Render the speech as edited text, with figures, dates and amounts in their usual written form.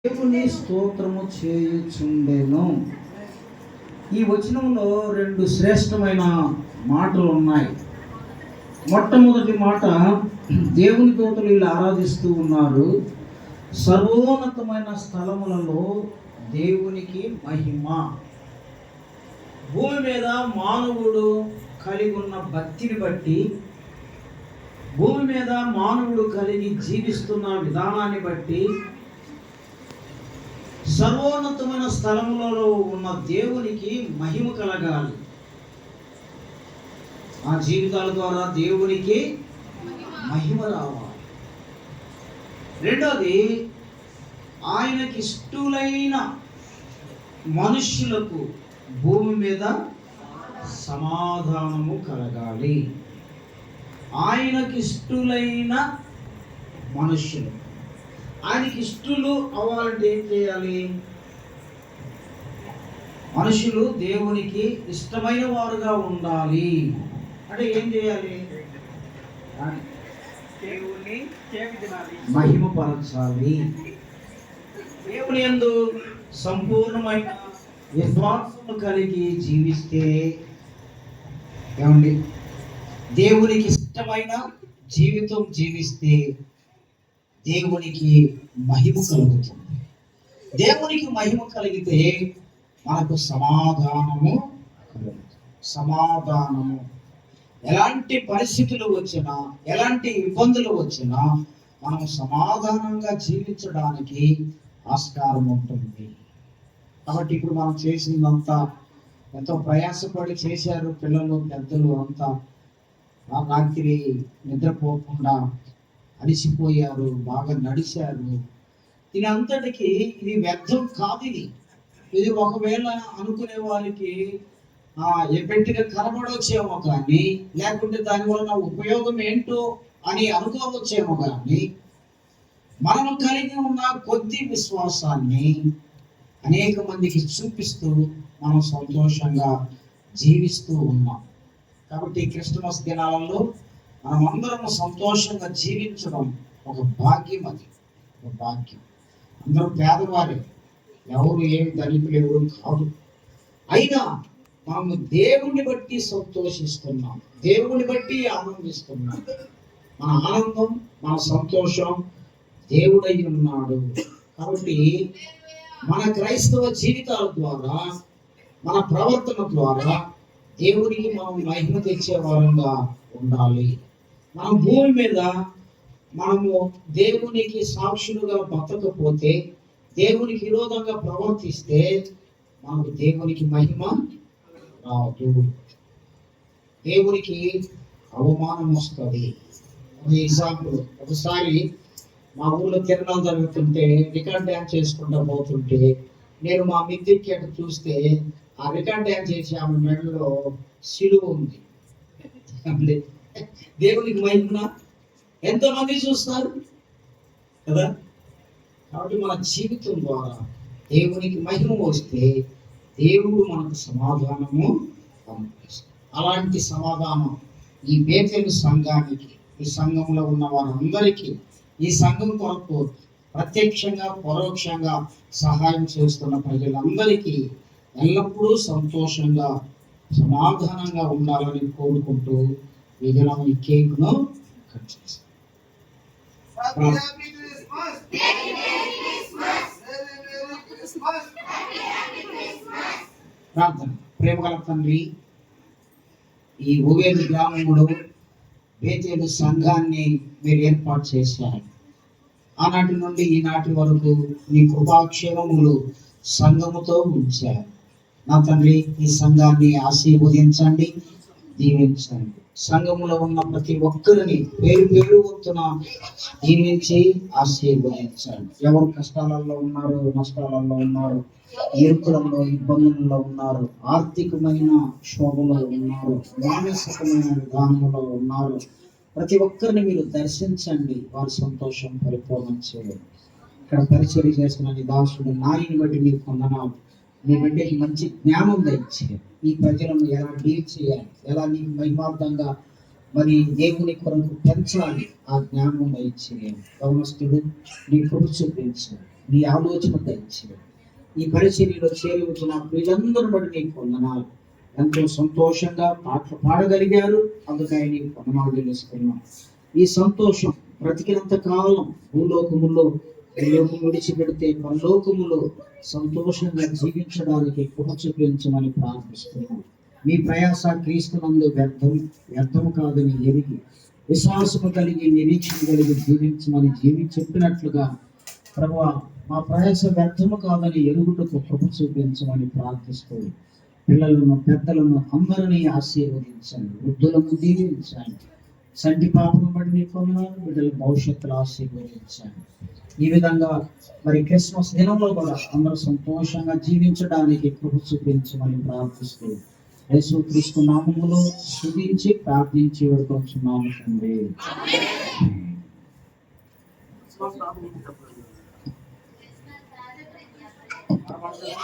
దేవుని స్తోత్రము చేయుచుండెను. ఈ వచనంలో రెండు శ్రేష్టమైన మాటలు ఉన్నాయి. మొట్టమొదటి మాట, దేవుని దూతలు వీళ్ళు ఆరాధిస్తూ ఉన్నారు. సర్వోన్నతమైన స్థలములలో దేవునికి మహిమ. భూమి మీద మానవుడు కలిగి ఉన్న భక్తిని బట్టి, భూమి మీద మానవుడు కలిగి జీవిస్తున్న విధానాన్ని బట్టి, సర్వోన్నతమైన స్థలములలో ఉన్న దేవునికి మహిమ కలగాలి. ఆ జీవితాల ద్వారా దేవునికి మహిమ రావాలి. రెండోది, ఆయనకి ఇష్టలైన మనుష్యులకు భూమి మీద సమాధానము కలగాలి. ఆయనకి ఇష్టలైన మనుష్యులు, ఆయనకి ఇష్టలు అవ్వాలంటే ఏం చేయాలి? మనుషులు దేవునికి ఇష్టమైన వారుగా ఉండాలి. అంటే ఏం చేయాలి? దేవుని మహిమపరచాలి. దేవుని యందు సంపూర్ణమైన విశ్వాసము కలిగి జీవిస్తే, ఏమండి, దేవునికి ఇష్టమైన జీవితం జీవిస్తే దేవునికి మహిమ కలుగుతుంది. దేవునికి మహిమ కలిగితే మనకు సమాధానము కలుగుతుంది. సమాధానము, ఎలాంటి పరిస్థితులు వచ్చినా, ఎలాంటి ఇబ్బందులు వచ్చినా మనం సమాధానంగా జీవించడానికి ఆస్కారం ఉంటుంది. కాబట్టి ఇప్పుడు మనం చేసిందంతా ఎంతో ప్రయాసపడి చేశారు పిల్లలు, పెద్దలు అంతా. రాత్రి నిద్రపోకుండా అలిసిపోయారు, బాగా నడిచారు. దీని అంతటికి ఇది వ్యర్థం కాదు. ఇది ఒకవేళ అనుకునే వారికి ఎఫెక్ట్గా కనబడవచ్చేమో కానీ, లేకుంటే దానివల్ల ఉపయోగం ఏంటో అని అనుకోవచ్చేమో కానీ, మనం కలిగి ఉన్న కొద్ది విశ్వాసాన్ని అనేక మందికి చూపిస్తూ మనం సంతోషంగా జీవిస్తూ ఉన్నాం. కాబట్టి క్రిస్మస్ దినాలలో మనమందరం సంతోషంగా జీవించడం ఒక భాగ్యం. అది ఒక భాగ్యం. అందరూ పేదవారే, ఎవరు ఏమి ధనికులు ఎవరు కాదు. అయినా మనము దేవుని బట్టి సంతోషిస్తున్నాం, దేవుని బట్టి ఆనందిస్తున్నాం. మన ఆనందం, మన సంతోషం దేవుడై ఉన్నాడు. కాబట్టి మన క్రైస్తవ జీవితాల ద్వారా, మన ప్రవర్తన ద్వారా దేవునికి మనం మహిమ తెచ్చే వారంగా ఉండాలి. మనం భూమి మీద మనము దేవునికి సాక్షులుగా బతకపోతే, దేవునికి విరోధంగా ప్రవర్తిస్తే మనకు దేవునికి మహిమ రాదు, దేవునికి అవమానం వస్తుంది. ఎగ్జాంపుల్, ఒకసారి మా ఊళ్ళో తిరణాలు జరుగుతుంటే రికార్డ్ డ్యాన్స్ చేసుకుంటూ పోతుంటే నేను మా మిద్దెకి అటు చూస్తే ఆ రికార్డ్ డ్యాన్స్ చేసి ఆమె మెడలో సిలువ ఉంది. దేవునికి మహిమ ఎంతమంది చూస్తారు కదా. కాబట్టి మన జీవితం ద్వారా దేవునికి మహిమ వస్తే దేవుడు మనకు సమాధానము పంపిస్తాడు. అలాంటి సమాధానం ఈ బేతేలు సంఘానికి, ఈ సంఘంలో ఉన్న వారందరికీ, ఈ సంఘం కొరకు ప్రత్యక్షంగా పరోక్షంగా సహాయం చేస్తున్న ప్రజలందరికీ ఎల్లప్పుడూ సంతోషంగా సమాధానంగా ఉండాలని కోరుకుంటూ ఈ దినం ఈ కేక్ను కట్ చేస్తాం. ప్రార్థన. ప్రేమగల తండ్రి, ఈ ఓవేలు గ్రామంలో బేతేలు సంఘాన్ని మీరు ఏర్పాటు చేశారు. ఆనాటి నుండి ఈనాటి వరకు నీ కృపాక్షేమములు సంఘముతో ఉంచారు. నా తండ్రి, ఈ సంఘాన్ని ఆశీర్వదించండి, దీవించండి. సంఘములో ఉన్న ప్రతి ఒక్కరిని పేరు పేరు వంతున దీవించి ఆశీర్వదించండి. ఎవరు కష్టాలలో ఉన్నారు, నష్టాలలో ఉన్నారు, ఇరుకులలో, ఇబ్బందులలో ఉన్నారు, ఆర్థికమైన శోభలో ఉన్నారు, మానసికమైన విధానంలో ఉన్నారు, ప్రతి ఒక్కరిని మీరు దర్శించండి, వారి సంతోషం పరిపూర్ణం చేయండి. ఇక్కడ పరిచర్య చేస్తున్న నీ దాసుడు నాయని బట్టి మీకు వందనాలు. నీ బిడ్డకి మంచి జ్ఞానం దయచేయండి. ఈ ప్రజలను ఎలా డీల్ చేయాలి, ఎలా నీకు మహిమార్థంగా మరి దేవుని కొరకు పెంచాలి, ఆ జ్ఞానం దయచేయండి. యవనస్తుడు నీ కృప చూపించండి. నీ ఆలోచన దయచేయండి. ఈ పరిచర్యలో చేరి వచ్చిన ప్రియులందరూ బట్టి నీకు వందనాలు. ఎంతో సంతోషంగా పాటలు పాడగలిగారు, అందుకని నీకు వందనాలు తెలుసుకున్నాం. ఈ సంతోషం బ్రతికినంత కాలం భూలోకములో ఈ లోకం విడిచిపెడితే పరలోకములో సంతోషంగా జీవించడానికి కృప చూపించమని ప్రార్థిస్తున్నాం. మీ ప్రయాస క్రీస్తునందు వ్యర్థము కాదని ఎరిగి విశ్వాసము కలిగి నిరీక్షణ కలిగి జీవించమని చెప్పినట్లుగా ప్రభువా మా ప్రయాస వ్యర్థము కాదని ఎరుగుటకు కృప చూపించమని ప్రార్థిస్తూ పిల్లలను పెద్దలను అందరినీ ఆశీర్వదించండి, వృద్ధులను దీవించండి. సంటి పాపం బట్టి నీకు వందనాలు. బిడ్డల భవిష్యత్తులో ఆశీర్వదించండి. ఈ విధంగా మరి క్రిస్మస్ దినంలో కూడా అందరూ సంతోషంగా జీవించడానికి కృప చూపించమని ప్రార్థిస్తూ యేసుక్రీస్తు నామములో స్తుతించి ప్రార్థించి వేడుకొంచున్నాము తండ్రి.